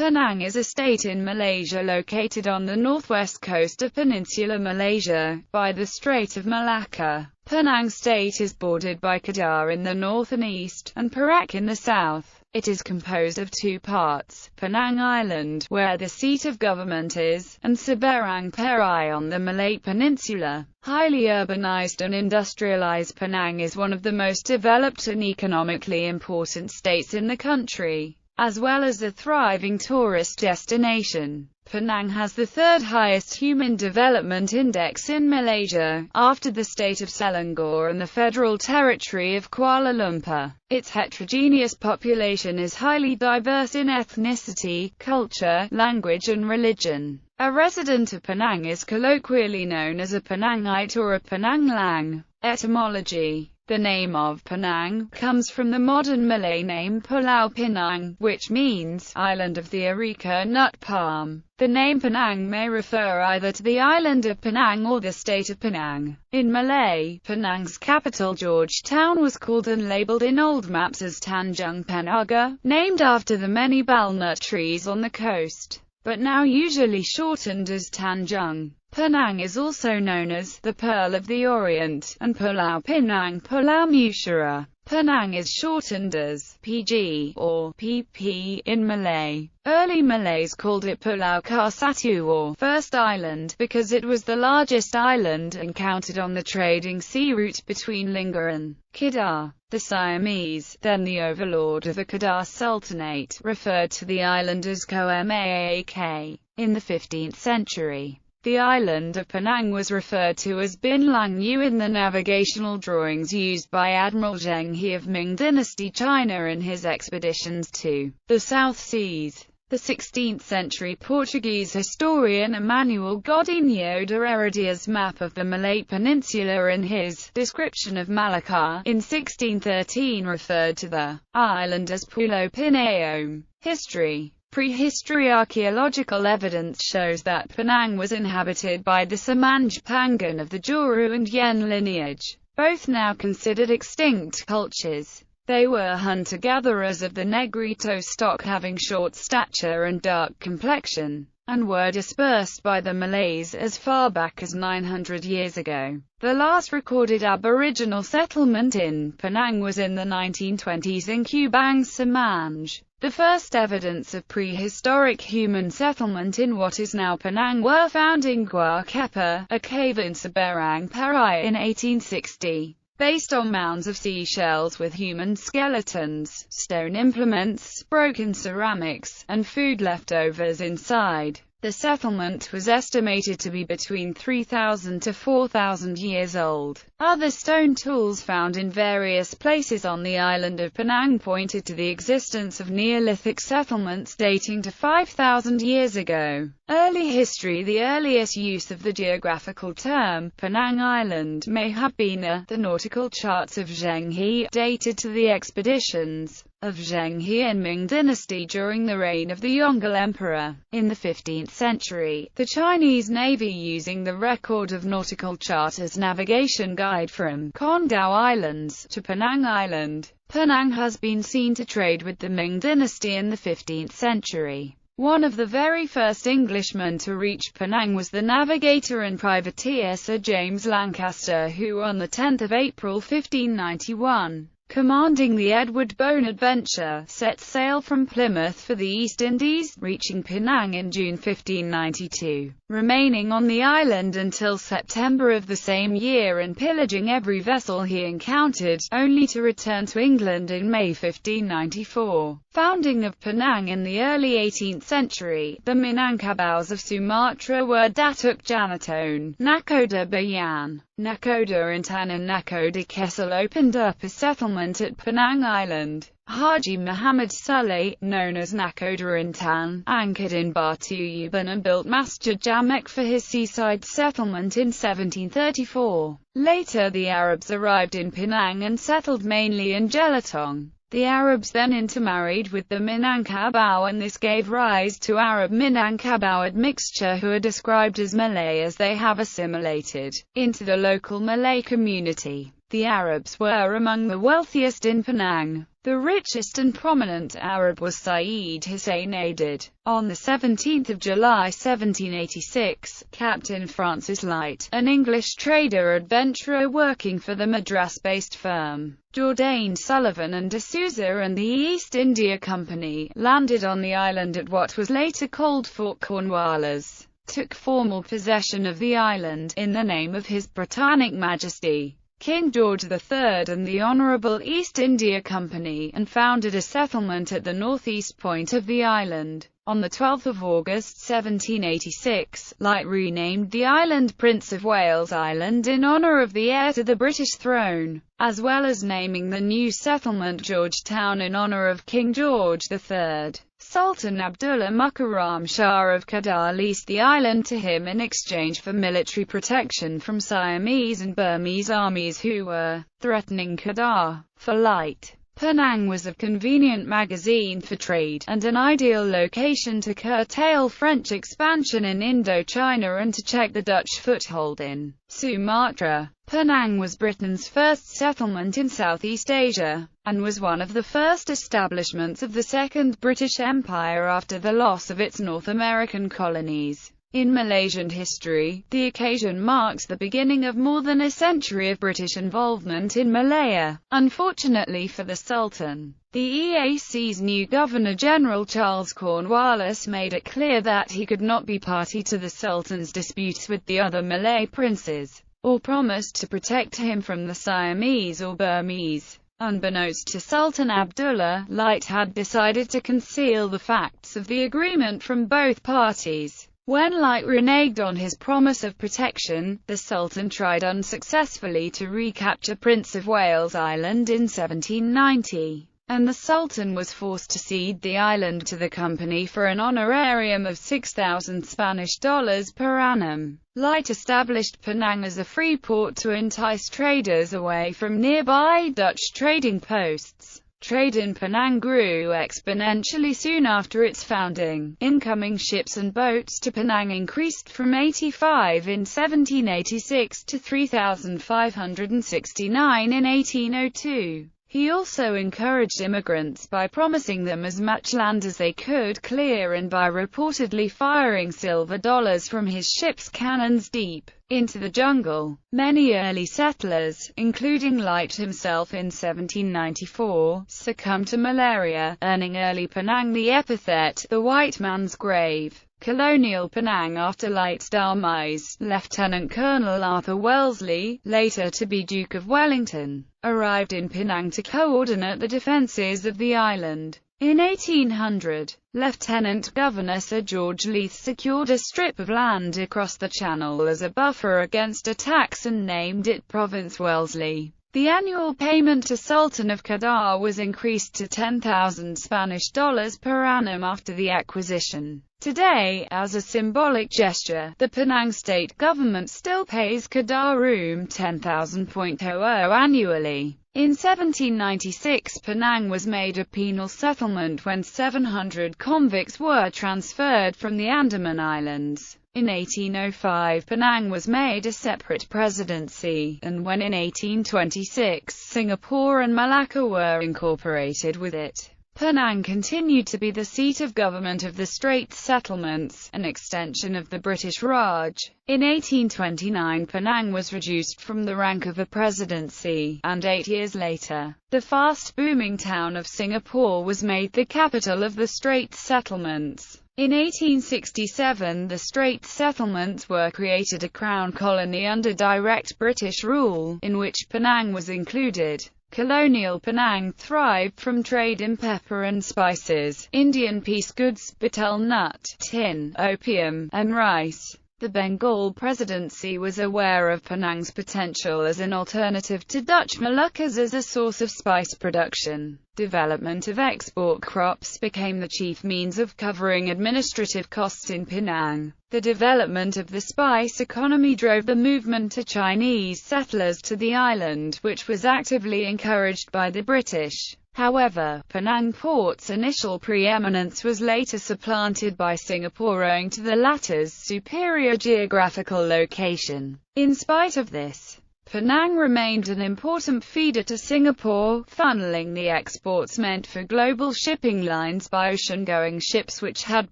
Penang is a state in Malaysia located on the northwest coast of Peninsular Malaysia, by the Strait of Malacca. Penang state is bordered by Kedah in the north and east, and Perak in the south. It is composed of two parts: Penang Island, where the seat of government is, and Seberang Perai on the Malay Peninsula. Highly urbanized and industrialized, Penang is one of the most developed and economically important states in the country, as well as a thriving tourist destination. Penang has the third highest Human Development Index in Malaysia, after the state of Selangor and the Federal Territory of Kuala Lumpur. Its heterogeneous population is highly diverse in ethnicity, culture, language and religion. A resident of Penang is colloquially known as a Penangite or a Penanglang. Etymology: the name of Penang comes from the modern Malay name Pulau Pinang, which means island of the areca nut palm. The name Penang may refer either to the island of Penang or the state of Penang. In Malay, Penang's capital Georgetown was called and labelled in old maps as Tanjung Penaga, named after the many walnut trees on the coast, but now usually shortened as Tanjung. Penang is also known as the Pearl of the Orient, and Pulau Pinang, Pulau Musara. Penang is shortened as PG or PP in Malay. Early Malays called it Pulau Kasatu or First Island, because it was the largest island encountered on the trading sea route between Lingga and Kedah. The Siamese, then the overlord of the Kedah Sultanate, referred to the island as Komaak. In the 15th century, the island of Penang was referred to as Bin Lang Yu in the navigational drawings used by Admiral Zheng He of Ming Dynasty China in his expeditions to the South Seas. The 16th-century Portuguese historian Emmanuel Godinho de Heredia's map of the Malay Peninsula in his description of Malacca in 1613 referred to the island as Pulau Pinang. History. Prehistory archaeological evidence shows that Penang was inhabited by the Samanj Pangan of the Juru and Yen lineage, both now considered extinct cultures. They were hunter-gatherers of the Negrito stock, having short stature and dark complexion, and were dispersed by the Malays as far back as 900 years ago. The last recorded Aboriginal settlement in Penang was in the 1920s in Kubang Samanj. The first evidence of prehistoric human settlement in what is now Penang were found in Gua Kepa, a cave in Seberang Perai in 1860. Based on mounds of seashells with human skeletons, stone implements, broken ceramics, and food leftovers inside. The settlement was estimated to be between 3,000 to 4,000 years old. Other stone tools found in various places on the island of Penang pointed to the existence of Neolithic settlements dating to 5,000 years ago. Early history. The earliest use of the geographical term, Penang Island, may have been the nautical charts of Zheng He, dated to the expeditions of Zheng He and Ming Dynasty during the reign of the Yongle Emperor. In the 15th century, the Chinese Navy, using the record of nautical chart as navigation guide from Kondau Islands to Penang Island. Penang has been seen to trade with the Ming Dynasty in the 15th century. One of the very first Englishmen to reach Penang was the navigator and privateer Sir James Lancaster, who on the 10th of April 1591, commanding the Edward Bonadventure, set sail from Plymouth for the East Indies, reaching Penang in June 1592, remaining on the island until September of the same year and pillaging every vessel he encountered, only to return to England in May 1594. Founding of Penang. In the early 18th century, the Minangkabaus of Sumatra were Datuk Janaton, Nakoda Bayan, Nakoda Intan and Nakoda Kessel opened up a settlement at Penang Island. Haji Muhammad Saleh, known as Nakoda Intan, anchored in Batu Uban and built Masjid Jamek for his seaside settlement in 1734. Later the Arabs arrived in Penang and settled mainly in Jelutong. The Arabs then intermarried with the Minangkabau, and this gave rise to Arab-Minangkabau admixture, who are described as Malay as they have assimilated into the local Malay community. The Arabs were among the wealthiest in Penang. The richest and prominent Arab was Sayyid Hussein Aidid. On 17 July 1786, Captain Francis Light, an English trader-adventurer working for the Madras-based firm Jourdain, Sullivan and de Souza and the East India Company, landed on the island at what was later called Fort Cornwallis, took formal possession of the island, in the name of His Britannic Majesty King George III and the Honourable East India Company, and founded a settlement at the northeast point of the island. On 12 August 1786, Light renamed the island Prince of Wales Island in honour of the heir to the British throne, as well as naming the new settlement Georgetown in honour of King George III. Sultan Abdullah Mukarram Shah of Kedah leased the island to him in exchange for military protection from Siamese and Burmese armies who were threatening Kedah. For Light, Penang was a convenient magazine for trade, and an ideal location to curtail French expansion in Indochina and to check the Dutch foothold in Sumatra. Penang was Britain's first settlement in Southeast Asia, and was one of the first establishments of the Second British Empire after the loss of its North American colonies. In Malaysian history, the occasion marks the beginning of more than a century of British involvement in Malaya. Unfortunately for the Sultan, the EAC's new Governor-General Charles Cornwallis made it clear that he could not be party to the Sultan's disputes with the other Malay princes, or promised to protect him from the Siamese or Burmese. Unbeknownst to Sultan Abdullah, Light had decided to conceal the facts of the agreement from both parties. When Light reneged on his promise of protection, the Sultan tried unsuccessfully to recapture Prince of Wales Island in 1790, and the Sultan was forced to cede the island to the company for an honorarium of 6,000 Spanish dollars per annum. Light established Penang as a free port to entice traders away from nearby Dutch trading posts. Trade in Penang grew exponentially soon after its founding. Incoming ships and boats to Penang increased from 85 in 1786 to 3,569 in 1802. He also encouraged immigrants by promising them as much land as they could clear and by reportedly firing silver dollars from his ship's cannons deep into the jungle. Many early settlers, including Light himself in 1794, succumbed to malaria, earning early Penang the epithet, the white man's grave. Colonial Penang after Light's demise. Lieutenant Colonel Arthur Wellesley, later to be Duke of Wellington, arrived in Penang to coordinate the defences of the island. In 1800, Lieutenant Governor Sir George Leith secured a strip of land across the channel as a buffer against attacks and named it Province Wellesley. The annual payment to Sultan of Kedah was increased to 10,000 Spanish dollars per annum after the acquisition. Today, as a symbolic gesture, the Penang state government still pays Kedah Room 10,000.00 annually. In 1796, Penang was made a penal settlement when 700 convicts were transferred from the Andaman Islands. In 1805, Penang was made a separate presidency, and when in 1826, Singapore and Malacca were incorporated with it, Penang continued to be the seat of government of the Straits Settlements, an extension of the British Raj. In 1829, Penang was reduced from the rank of a presidency, and 8 years later, the fast-booming town of Singapore was made the capital of the Straits Settlements. In 1867, the Straits Settlements were created a crown colony under direct British rule, in which Penang was included. Colonial Penang thrived from trade in pepper and spices, Indian piece goods, betel nut, tin, opium, and rice. The Bengal Presidency was aware of Penang's potential as an alternative to Dutch Moluccas as a source of spice production. Development of export crops became the chief means of covering administrative costs in Penang. The development of the spice economy drove the movement of Chinese settlers to the island, which was actively encouraged by the British. However, Penang Port's initial preeminence was later supplanted by Singapore owing to the latter's superior geographical location. In spite of this, Penang remained an important feeder to Singapore, funneling the exports meant for global shipping lines by ocean-going ships which had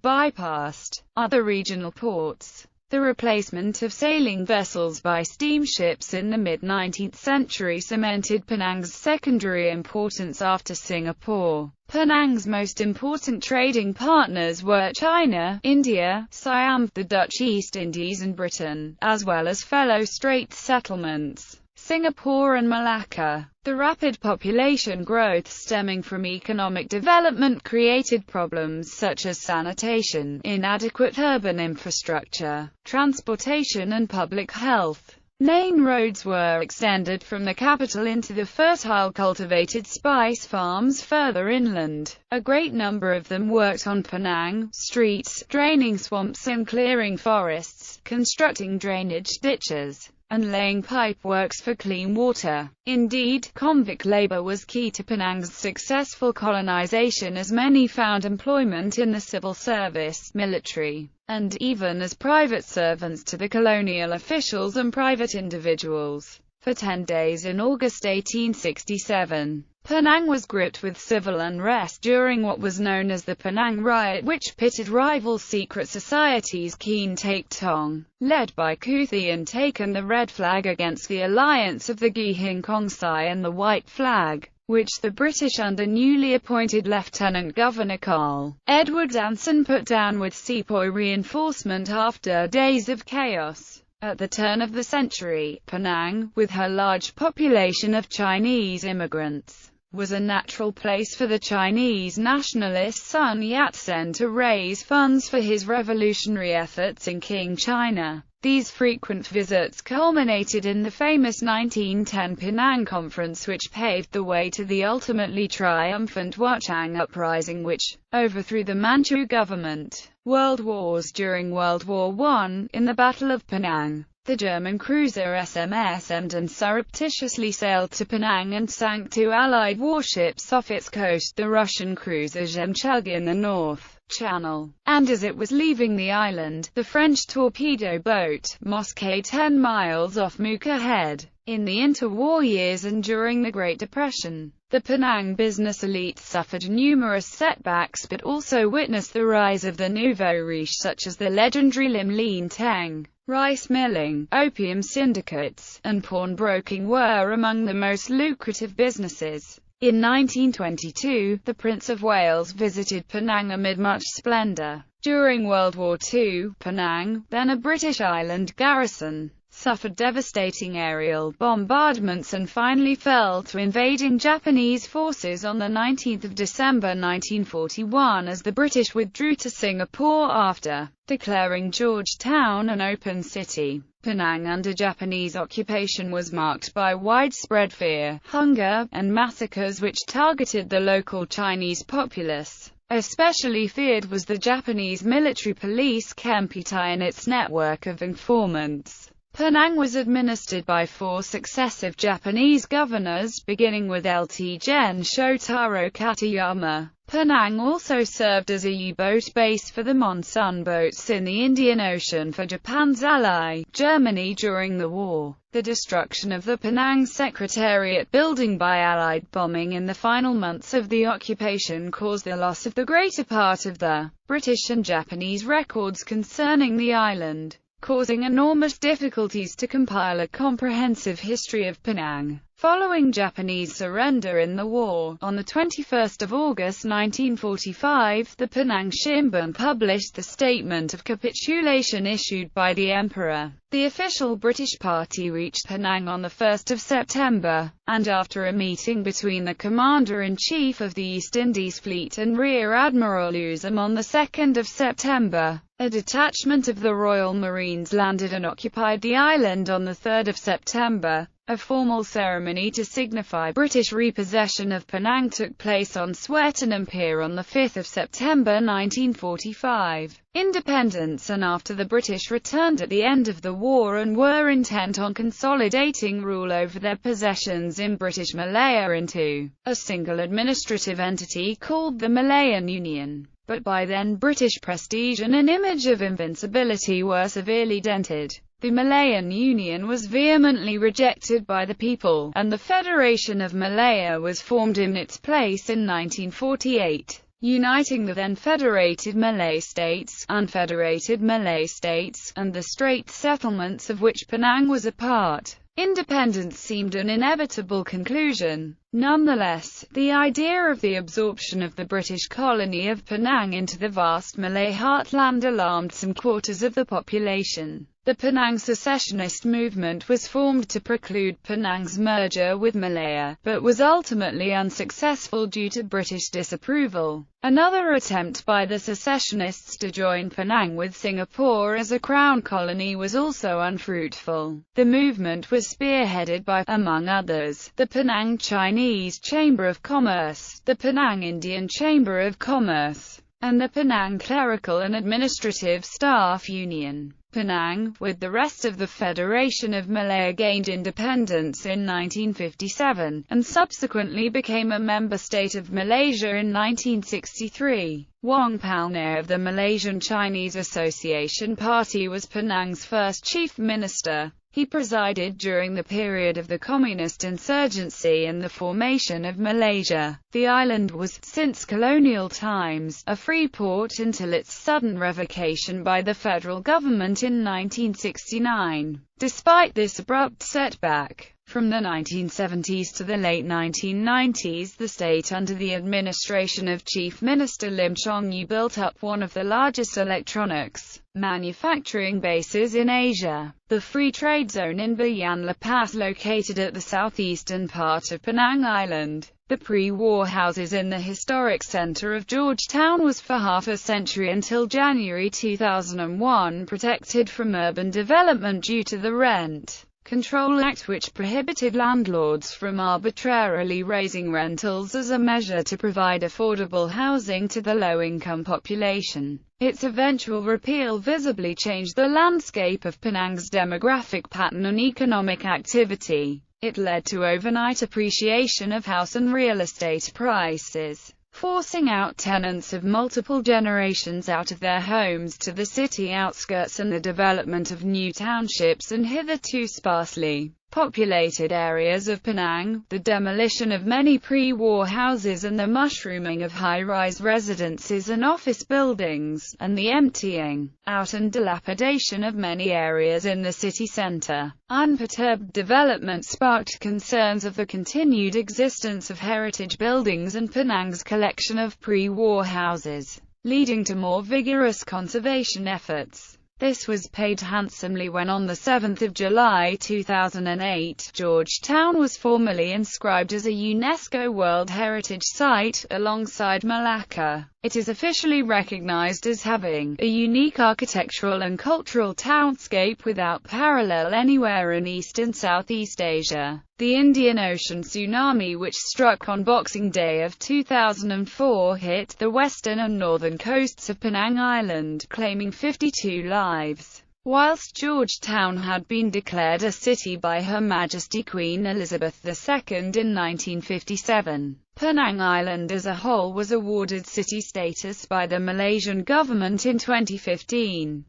bypassed other regional ports. The replacement of sailing vessels by steamships in the mid-19th century cemented Penang's secondary importance after Singapore. Penang's most important trading partners were China, India, Siam, the Dutch East Indies and Britain, as well as fellow Straits settlements, Singapore and Malacca. The rapid population growth stemming from economic development created problems such as sanitation, inadequate urban infrastructure, transportation and public health. Main roads were extended from the capital into the fertile cultivated spice farms further inland. A great number of them worked on Penang streets, draining swamps and clearing forests, constructing drainage ditches, and laying pipeworks for clean water. Indeed, convict labor was key to Penang's successful colonization, as many found employment in the civil service, military, and even as private servants to the colonial officials and private individuals. For 10 days in August 1867, Penang was gripped with civil unrest during what was known as the Penang Riot, which pitted rival secret societies Keen Take Tong, led by Kuthian Taken the red flag against the alliance of the Gihing Kongsai and the white flag, which the British under newly appointed Lieutenant Governor Carl Edward Anson put down with sepoy reinforcement after days of chaos. At the turn of the century, Penang, with her large population of Chinese immigrants, was a natural place for the Chinese nationalist Sun Yat-sen to raise funds for his revolutionary efforts in King China. These frequent visits culminated in the famous 1910 Penang Conference, which paved the way to the ultimately triumphant Wuchang Uprising, which overthrew the Manchu government. World Wars. During World War I, in the Battle of Penang, the German cruiser SMS Emden surreptitiously sailed to Penang and sank 2 Allied warships off its coast, the Russian cruiser Jemchug in the North Channel, and as it was leaving the island, the French torpedo boat Mosquet 10 miles off Muka Head. In the interwar years and during the Great Depression, the Penang business elite suffered numerous setbacks but also witnessed the rise of the nouveau riche, such as the legendary Lim Lien Teng. Rice milling, opium syndicates, and pawnbroking were among the most lucrative businesses. In 1922, the Prince of Wales visited Penang amid much splendor. During World War II, Penang, then a British island garrison, suffered devastating aerial bombardments and finally fell to invading Japanese forces on 19 December 1941 as the British withdrew to Singapore after declaring Georgetown an open city. Penang under Japanese occupation was marked by widespread fear, hunger, and massacres which targeted the local Chinese populace. Especially feared was the Japanese military police Kempeitai and its network of informants. Penang was administered by 4 successive Japanese governors, beginning with Lt. Gen. Shotaro Katayama. Penang also served as a U-boat base for the monsoon boats in the Indian Ocean for Japan's ally, Germany, during the war. The destruction of the Penang Secretariat building by Allied bombing in the final months of the occupation caused the loss of the greater part of the British and Japanese records concerning the island, causing enormous difficulties to compile a comprehensive history of Penang. Following Japanese surrender in the war, on 21 August 1945, the Penang Shimbun published the statement of capitulation issued by the Emperor. The official British party reached Penang on 1 September, and after a meeting between the Commander-in-Chief of the East Indies Fleet and Rear Admiral Uzum on 2 September, a detachment of the Royal Marines landed and occupied the island on 3 September. A formal ceremony to signify British repossession of Penang took place on Swettenham Pier on 5 September 1945. Independence, and after the British returned at the end of the war and were intent on consolidating rule over their possessions in British Malaya into a single administrative entity called the Malayan Union. but by then British prestige and an image of invincibility were severely dented. The Malayan Union was vehemently rejected by the people, and the Federation of Malaya was formed in its place in 1948, uniting the then federated Malay states, unfederated Malay states, and the Straits settlements of which Penang was a part. Independence seemed an inevitable conclusion. Nonetheless, the idea of the absorption of the British colony of Penang into the vast Malay heartland alarmed some quarters of the population. The Penang secessionist movement was formed to preclude Penang's merger with Malaya, but was ultimately unsuccessful due to British disapproval. Another attempt by the secessionists to join Penang with Singapore as a crown colony was also unfruitful. The movement was spearheaded by, among others, the Penang Chinese Chamber of Commerce, the Penang Indian Chamber of Commerce, and the Penang Clerical and Administrative Staff Union. Penang, with the rest of the Federation of Malaya, gained independence in 1957, and subsequently became a member state of Malaysia in 1963. Wong Palnair of the Malaysian Chinese Association Party was Penang's first chief minister. He presided during the period of the communist insurgency and the formation of Malaysia. The island was, since colonial times, a free port until its sudden revocation by the federal government in 1969. Despite this abrupt setback, from the 1970s to the late 1990s, the state under the administration of Chief Minister Lim Chong Yu built up one of the largest electronics manufacturing bases in Asia. The Free Trade Zone in Bayan Lepas, located at the southeastern part of Penang Island. The pre-war houses in the historic centre of Georgetown was for half a century until January 2001 protected from urban development due to the Rent Control Act, which prohibited landlords from arbitrarily raising rentals as a measure to provide affordable housing to the low-income population. Its eventual repeal visibly changed the landscape of Penang's demographic pattern and economic activity. It led to overnight appreciation of house and real estate prices, forcing out tenants of multiple generations out of their homes to the city outskirts and the development of new townships and hitherto sparsely populated areas of Penang, the demolition of many pre-war houses and the mushrooming of high-rise residences and office buildings, and the emptying out and dilapidation of many areas in the city centre. Unperturbed development sparked concerns of the continued existence of heritage buildings and Penang's collection of pre-war houses, leading to more vigorous conservation efforts. This was paid handsomely when on 7 July 2008, Georgetown was formally inscribed as a UNESCO World Heritage Site, alongside Malacca. It is officially recognized as having a unique architectural and cultural townscape without parallel anywhere in East and Southeast Asia. The Indian Ocean tsunami, which struck on Boxing Day of 2004, hit the western and northern coasts of Penang Island, claiming 52 lives. Whilst Georgetown had been declared a city by Her Majesty Queen Elizabeth II in 1957, Penang Island as a whole was awarded city status by the Malaysian government in 2015.